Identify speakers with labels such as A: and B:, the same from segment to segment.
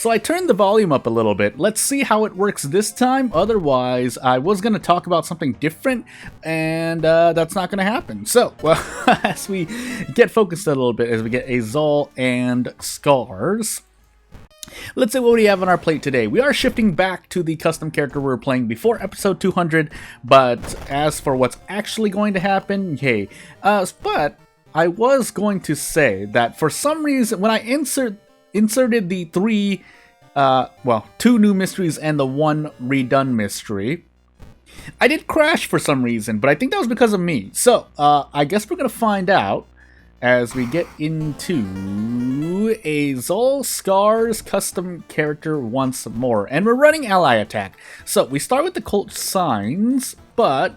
A: So I turned the volume up a little bit. Let's see how it works this time. Otherwise, I was going to talk about something different, and that's not going to happen. So, well, as we get focused a little bit, as we get Azul and Scars, let's see what we have on our plate today. We are shifting back to the custom character we were playing before episode 200, but as for what's actually going to happen, hey. But I was going to say that for some reason, when I inserted the two new mysteries and the one redone mystery, I did crash for some reason, but I think that was because of me. So, I guess we're going to find out as we get into Azul Scars custom character once more. And we're running ally attack. So, we start with the cult signs, but,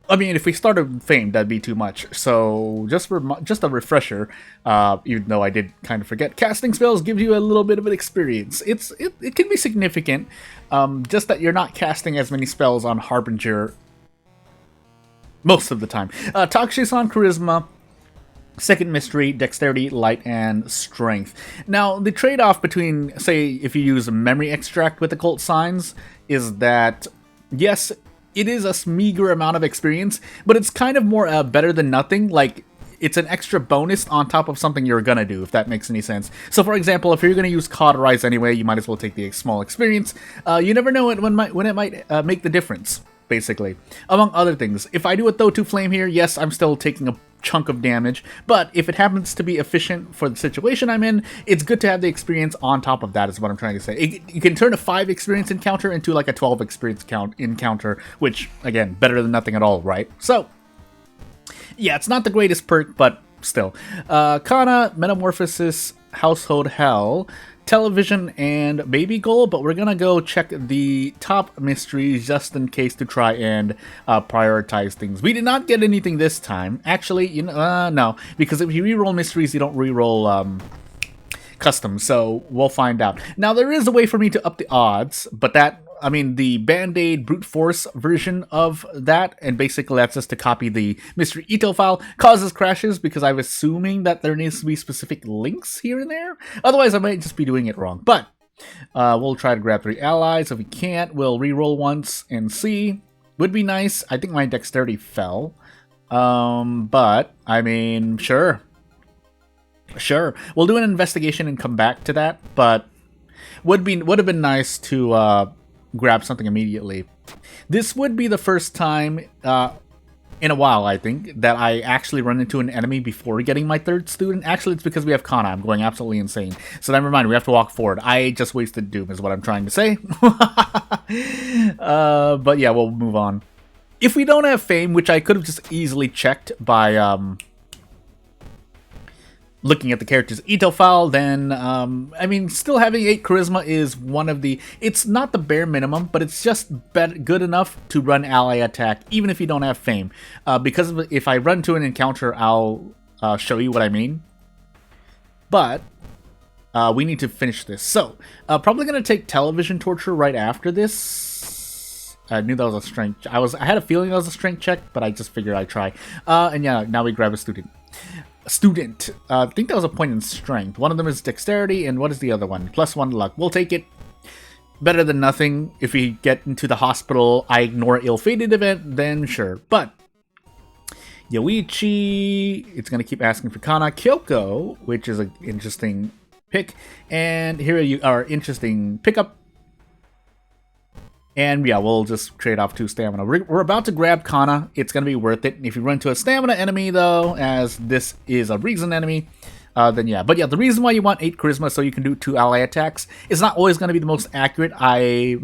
A: I mean, if we started Fame, that'd be too much. So, just a refresher, even though I did kind of forget, casting spells gives you a little bit of an experience. It can be significant, just that you're not casting as many spells on Harbinger most of the time. Toxic on Charisma, second mystery, Dexterity, Light, and Strength. Now, the trade-off between, say, if you use Memory Extract with Occult Signs, is that, yes, it is a meager amount of experience, but it's kind of more better than nothing. Like, it's an extra bonus on top of something you're gonna do, if that makes any sense. So, for example, if you're gonna use Cauterize anyway, you might as well take the small experience. You never know when it might make the difference, basically. Among other things, if I do a Thotu Flame here, yes, I'm still taking a chunk of damage, but if it happens to be efficient for the situation I'm in, it's good to have the experience on top of that, is what I'm trying to say. You can turn a 5 experience encounter into like a 12 experience encounter, which, again, better than nothing at all, right? So, yeah, it's not the greatest perk, but still. Kana, Metamorphosis, Household Hell, Television, and Baby Goal, but we're gonna go check the top mysteries just in case to try and prioritize things. We did not get anything this time. Actually, no, because if you reroll mysteries, you don't reroll custom, so we'll find out. Now, there is a way for me to up the odds, but the Band-Aid Brute Force version of that, and basically that's just to copy the mystery ETL file, causes crashes because I'm assuming that there needs to be specific links here and there. Otherwise, I might just be doing it wrong. But we'll try to grab 3 allies. If we can't, we'll reroll once and see. Would be nice. I think my dexterity fell. But, I mean, sure. Sure. We'll do an investigation and come back to that, but would have been nice to grab something immediately. This would be the first time in a while, I think, that I actually run into an enemy before getting my 3rd student. Actually, it's because we have Kana. I'm going absolutely insane. So never mind, we have to walk forward. I just wasted Doom, is what I'm trying to say. But yeah, we'll move on. If we don't have Fame, which I could have just easily checked by looking at the character's ETL file, then, still having 8 Charisma is one of the... It's not the bare minimum, but it's just good enough to run ally attack, even if you don't have Fame. Because if I run to an encounter, I'll show you what I mean. But we need to finish this. So, probably going to take Television Torture right after this. I knew that was a strength... I had a feeling that was a strength check, but I just figured I'd try. And yeah, now we grab a student. I think that was a point in strength. One of them is dexterity, and what is the other one? +1 luck. We'll take it. Better than nothing. If we get into the hospital, I ignore ill-fated event, then sure. But Yoichi, it's going to keep asking for Kana. Kyoko, which is an interesting pick. And here you are, interesting pickup. And yeah, we'll just trade off 2 stamina. We're about to grab Kana. It's going to be worth it. If you run to a stamina enemy, though, as this is a reason enemy, then yeah. But yeah, the reason why you want 8 Charisma so you can do 2 ally attacks is not always going to be the most accurate. A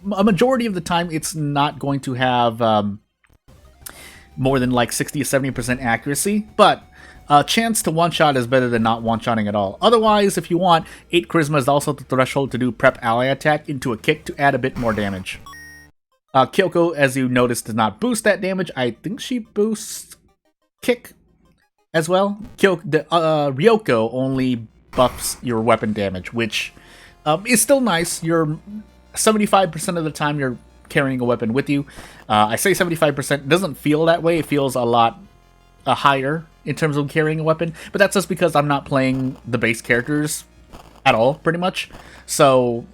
A: majority of the time, it's not going to have more than like 60 to 70% accuracy. But chance to one-shot is better than not one-shotting at all. Otherwise, if you want, 8 Charisma is also the threshold to do prep ally attack into a kick to add a bit more damage. Kyoko, as you noticed, does not boost that damage. I think she boosts kick as well. Ryoko only buffs your weapon damage, which is still nice. You're 75% of the time you're carrying a weapon with you. I say 75%. It doesn't feel that way. It feels a lot higher in terms of carrying a weapon, but that's just because I'm not playing the base characters at all, pretty much. So,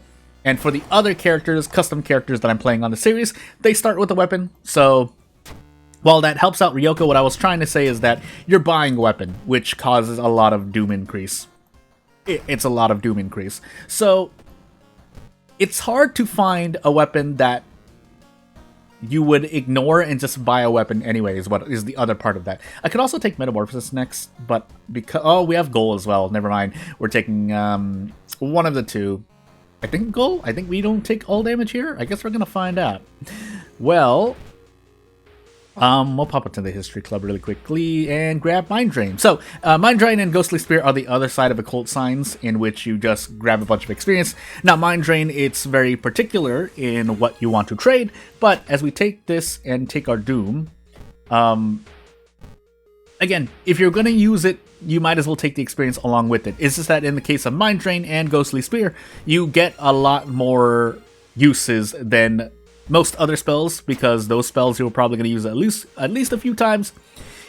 A: and for the other characters, custom characters that I'm playing on the series, they start with a weapon. So, while that helps out Ryoko, what I was trying to say is that you're buying a weapon, which causes a lot of doom increase. It's a lot of doom increase. So, it's hard to find a weapon that you would ignore and just buy a weapon anyway, is what is the other part of that. I could also take Metamorphosis next, but because... Oh, we have Goal as well. Never mind. We're taking one of the two. I think Goal? I think we don't take all damage here? I guess we're going to find out. Well... we'll pop into the History Club really quickly and grab Mind Drain. So, Mind Drain and Ghostly Spear are the other side of Occult Signs, in which you just grab a bunch of experience. Now, Mind Drain, it's very particular in what you want to trade, but as we take this and take our Doom, again, if you're going to use it, you might as well take the experience along with it. It's just that in the case of Mind Drain and Ghostly Spear, you get a lot more uses than most other spells, because those spells you're probably going to use at least a few times,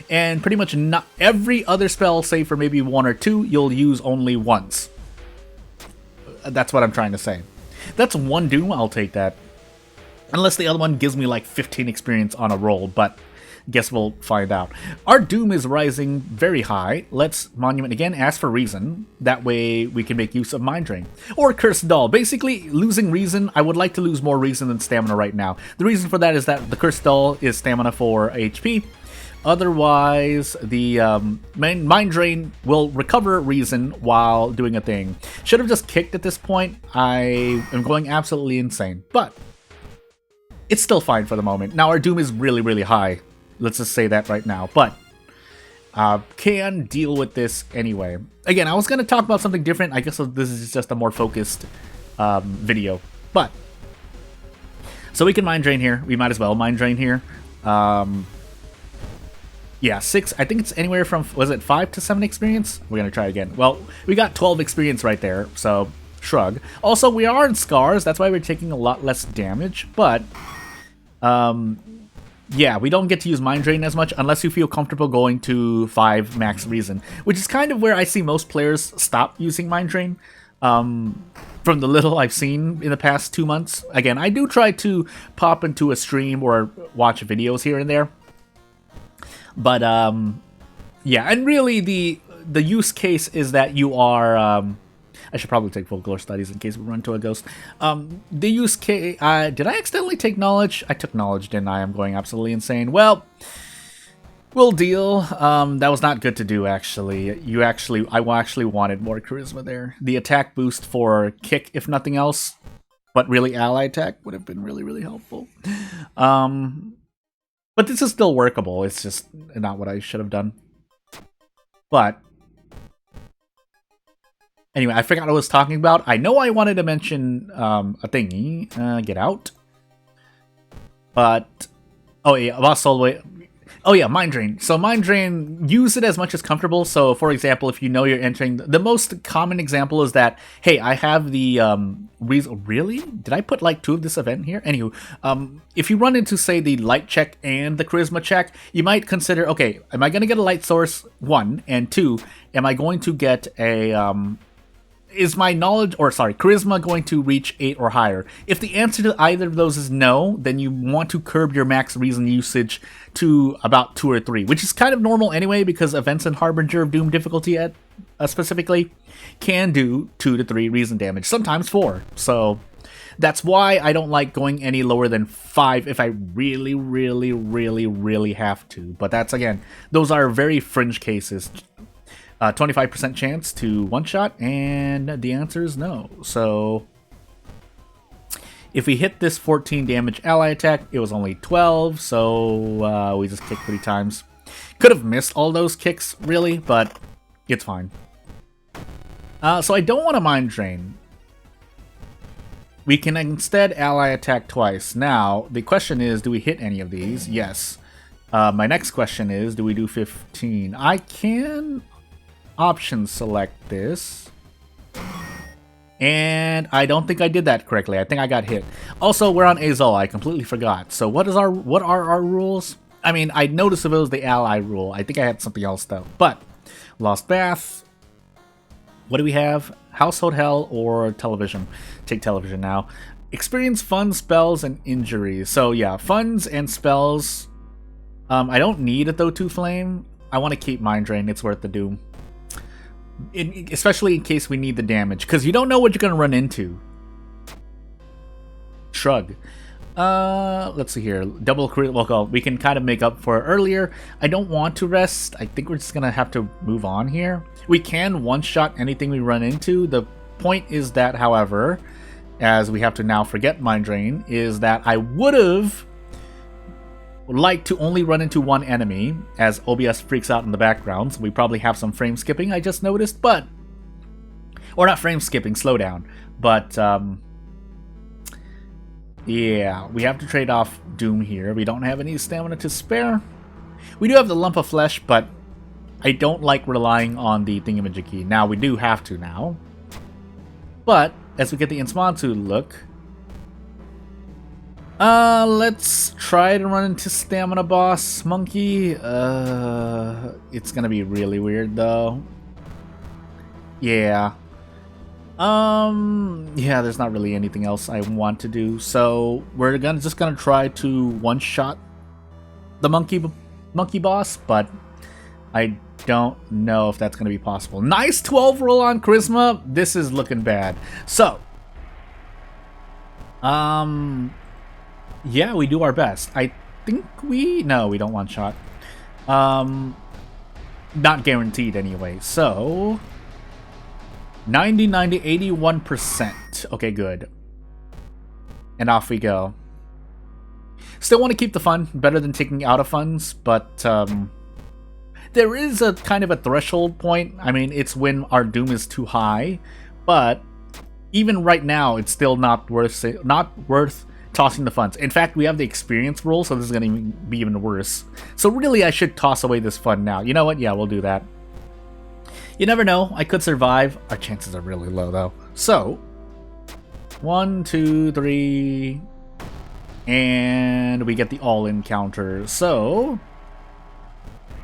A: and pretty much not every other spell, save for maybe one or two, you'll use only once. That's what I'm trying to say. That's one Doom, I'll take that. Unless the other one gives me like 15 experience on a roll, but guess we'll find out. Our Doom is rising very high. Let's Monument again, ask for Reason. That way we can make use of Mind Drain. Or Cursed Doll. Basically, losing Reason, I would like to lose more Reason than Stamina right now. The reason for that is that the Cursed Doll is Stamina for HP. Otherwise, the Mind Drain will recover Reason while doing a thing. Should have just kicked at this point. I am going absolutely insane. But it's still fine for the moment. Now, our Doom is really, really high. Let's just say that right now, but can deal with this anyway. Again, I was going to talk about something different. I guess this is just a more focused video, but so we can Mind Drain here. We might as well Mind Drain here. Yeah, 6. I think it's anywhere from, was it 5 to 7 experience? We're going to try again. Well, we got 12 experience right there, so shrug. Also, we are in Scars. That's why we're taking a lot less damage, but yeah, we don't get to use Mind Drain as much unless you feel comfortable going to 5 max Reason, which is kind of where I see most players stop using Mind Drain. From the little I've seen in the past 2 months. Again, I do try to pop into a stream or watch videos here and there. But, yeah, and really the use case is that you are... I should probably take Folklore Studies in case we run into a ghost. The use case... did I accidentally take Knowledge? I took Knowledge, didn't I? I'm going absolutely insane. Well, we'll deal. That was not good to do, actually. I actually wanted more Charisma there. The attack boost for Kick, if nothing else, but really ally attack would have been really, really helpful. But this is still workable. It's just not what I should have done. But... anyway, I forgot what I was talking about. I know I wanted to mention a thingy. Get out. But... oh yeah, Boss all the way... oh yeah, Mind Drain. So Mind Drain, use it as much as comfortable. So for example, if you know you're entering... the most common example is that, hey, I have the... really? Did I put like 2 of this event here? Anywho, if you run into, say, the Light check and the Charisma check, you might consider, okay, am I going to get a Light source? 1, and 2, am I going to get a... is my knowledge, or sorry, charisma going to reach 8 or higher? If the answer to either of those is no, then you want to curb your max reason usage to about 2 or 3, which is kind of normal anyway, because events in Harbinger of Doom difficulty at specifically can do 2 to 3 reason damage, sometimes 4. So that's why I don't like going any lower than 5 if I really, really, really, really have to. But that's, again, those are very fringe cases. 25% chance to one-shot, and the answer is no. So if we hit this 14 damage ally attack, it was only 12, so we just kicked 3 times. Could have missed all those kicks, really, but it's fine. So I don't want to Mind Drain. We can instead ally attack twice. Now, the question is, do we hit any of these? Yes. My next question is, do we do 15? I can... option select this, and I don't think I did that correctly. I think I got hit. Also, we're on Azul. I completely forgot. So what are our rules? I mean, I noticed if it was the ally rule. I think I had something else though. But Lost Bath. What do we have? Household Hell or television? Take television now. Experience fun spells and injuries. So yeah, funds and spells. I don't need a Thotu Flame. I want to keep Mind Drain. It's worth the doom. Especially in case we need the damage. Because you don't know what you're going to run into. Shrug. Let's see here. Double critical. We can kind of make up for it earlier. I don't want to rest. I think we're just going to have to move on here. We can one-shot anything we run into. The point is that, however, as we have to now forget Mind Drain, is that I would have liked to only run into one enemy, as OBS freaks out in the background, so we probably have some frame skipping, I just noticed, but... Or not frame skipping, slowdown. But, yeah, we have to trade off Doom here. We don't have any stamina to spare. We do have the Lump of Flesh, but I don't like relying on the Thingamajiggy. Now, we do have to now. But, as we get the Insmantu look... let's try to run into Stamina Boss Monkey. It's gonna be really weird, though. Yeah. Yeah, there's not really anything else I want to do, so we're just gonna try to one-shot the monkey boss, but I don't know if that's gonna be possible. Nice 12 roll on Charisma. This is looking bad. So, yeah, we do our best. I think no, we don't one-shot. Not guaranteed anyway, so... 90, 90, 81%. Okay, good. And off we go. Still want to keep the fun, better than taking out of funds, but there is a kind of a threshold point. I mean, it's when our doom is too high, but even right now, it's still not worth tossing the funds. In fact, we have the experience rule, so this is going to be even worse. So really, I should toss away this fund now. You know what? Yeah, we'll do that. You never know. I could survive. Our chances are really low, though. So, 1, 2, 3, and we get the all-in counter. So,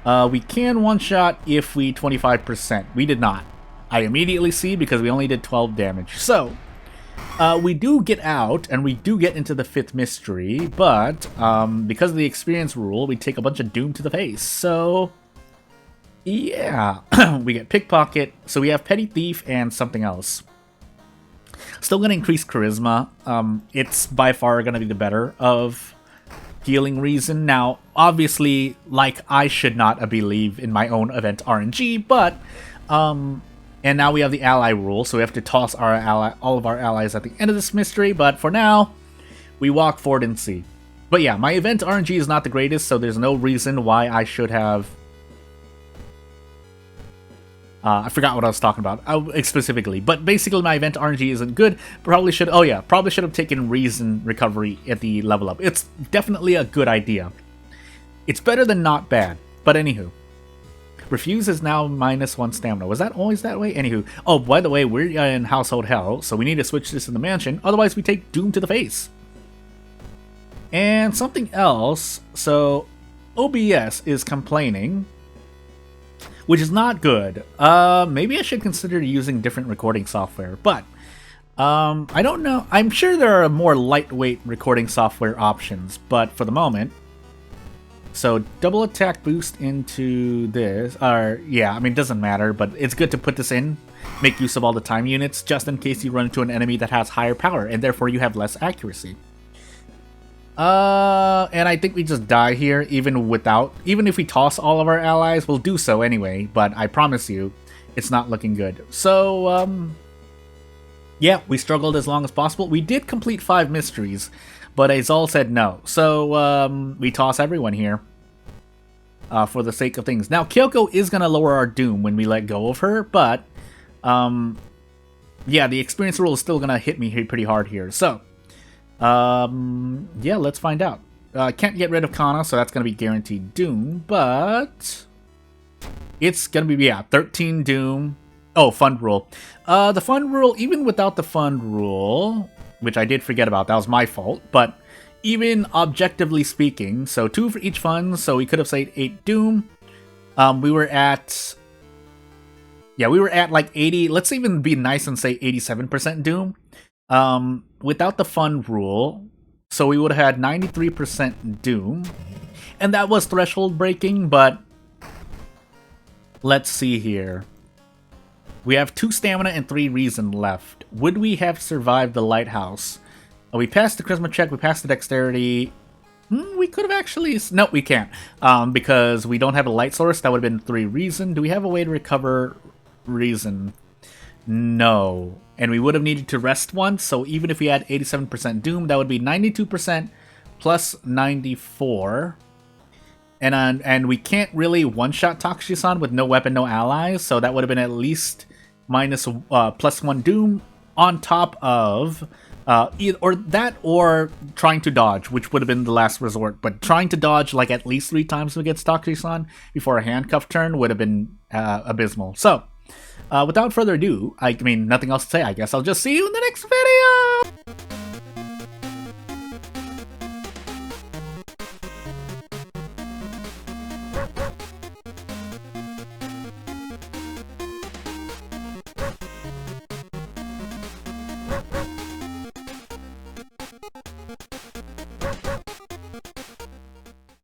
A: we can one-shot if we 25%. We did not. I immediately see because we only did 12 damage. So, we do get out, and we do get into the 5th mystery, but because of the experience rule, we take a bunch of doom to the face. So... yeah, we get Pickpocket, so we have Petty Thief and something else. Still going to increase Charisma. It's by far going to be the better of healing reason. Now, obviously, like, I should not believe in my own event RNG, but, and now we have the ally rule, so we have to toss all of our allies at the end of this mystery, but for now, we walk forward and see. But yeah, my event RNG is not the greatest, so there's no reason why I should have... I forgot what I was talking about specifically, but basically my event RNG isn't good. Probably should have taken Reason Recovery at the level up. It's definitely a good idea. It's better than not bad, but anywho. Refuse is now -1 stamina. Was that always that way? Anywho. Oh, by the way, we're in Household Hell, so we need to switch this in the mansion, otherwise we take Doom to the face. And something else, so OBS is complaining, which is not good. Maybe I should consider using different recording software, but I don't know. I'm sure there are more lightweight recording software options, but for the moment... So, double attack boost into this, yeah, I mean, it doesn't matter, but it's good to put this in. Make use of all the time units, just in case you run into an enemy that has higher power, and therefore you have less accuracy. And I think we just die here, even if we toss all of our allies, we'll do so anyway, but I promise you, it's not looking good. So, yeah, we struggled as long as possible. We did complete 5 mysteries, but Azal said no. So, we toss everyone here, for the sake of things. Now, Kyoko is gonna lower our doom when we let go of her, but, yeah, the experience rule is still gonna hit me pretty hard here, so... yeah, let's find out. Can't get rid of Kana, so that's gonna be guaranteed Doom, but... it's gonna be, yeah, 13 Doom. Oh, Fund Rule. The Fund Rule, even without the Fund Rule, which I did forget about, that was my fault, but even objectively speaking, so 2 for each fund, so we could have saved 8 Doom. We were at Yeah, we were at like 80. Let's even be nice and say 87% Doom. Without the fun rule, so we would have had 93% Doom. And that was threshold breaking, but let's see here. We have 2 stamina and 3 reason left. Would we have survived the lighthouse? We passed the charisma check, we passed the dexterity. We could have actually... No, we can't. Because we don't have a light source. That would have been 3 reason. Do we have a way to recover reason? No. And we would have needed to rest once, so even if we had 87% Doom, that would be 92% plus 94. And we can't really one-shot Takushi-san with no weapon, no allies, so that would have been at least minus plus 1 Doom on top of either or that or trying to dodge, which would have been the last resort. But trying to dodge like at least 3 times against Takushi-san before a handcuff turn would have been abysmal. So, without further ado, I mean, nothing else to say. I guess I'll just see you in the next video!